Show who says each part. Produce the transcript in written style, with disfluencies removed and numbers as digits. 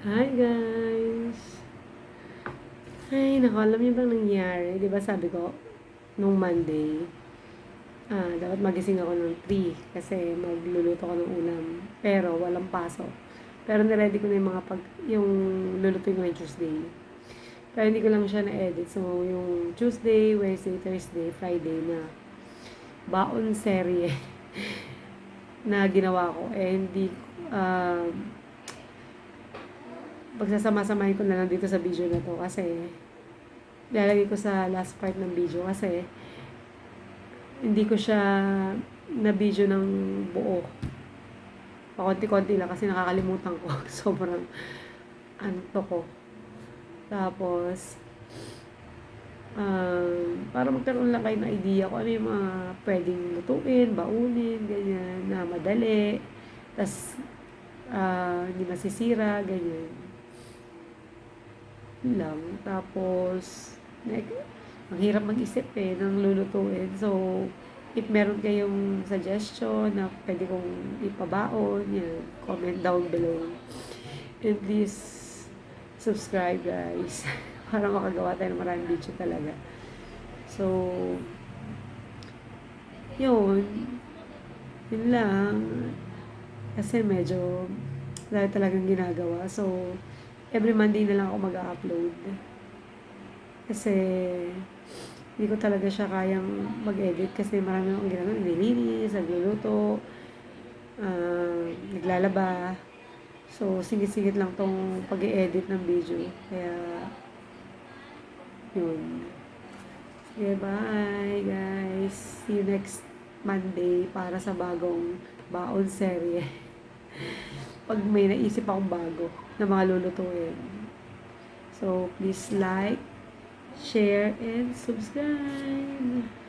Speaker 1: Hi guys! Ay, naku, alam niyo bang nangyari? Di ba sabi ko, nung Monday, dapat magising ako ng 3 kasi magluluto ko ng ulam. Pero walang pasok. Pero niready ko na yung yung lulutuin ko ng Tuesday. Pero hindi ko lang siya na-edit. So, yung Tuesday, Wednesday, Thursday, Friday na baon serye na ginawa ko. Hindi, uh, pagsasama-samahin ko na lang dito sa video na to kasi lalagay ko sa last part ng video kasi hindi ko siya na video ng buo. Pakonti-konti lang kasi nakakalimutan ko. Sobrang anto ko. Tapos, para magkaroon lang kayo ng idea kung ano yung mga pwedeng lutuin, baunin, ganyan, na madali. Tapos, hindi masisira, ganyan. Yun lang. Tapos, ang hirap mag-isip ng lulutuin. So, if meron kayong suggestion na pwede kong ipabaon, yan, comment down below. And please, subscribe guys. Para makagawa tayo ng maraming video talaga. So, yun. Yun lang. Kasi medyo dahil talagang ginagawa. So, every Monday na lang ako mag-upload. Kasi, hindi ko talaga siya kayang mag-edit kasi marami akong ginagawa. Nililinis, nagluluto, naglalaba. So, sigit-sigit lang tong pag-i-edit ng video. Kaya, yun. Okay, bye guys. See you next Monday para sa bagong baon serye. Pag may naisip akong bago na mga lulutuin. So, please like, share, and subscribe.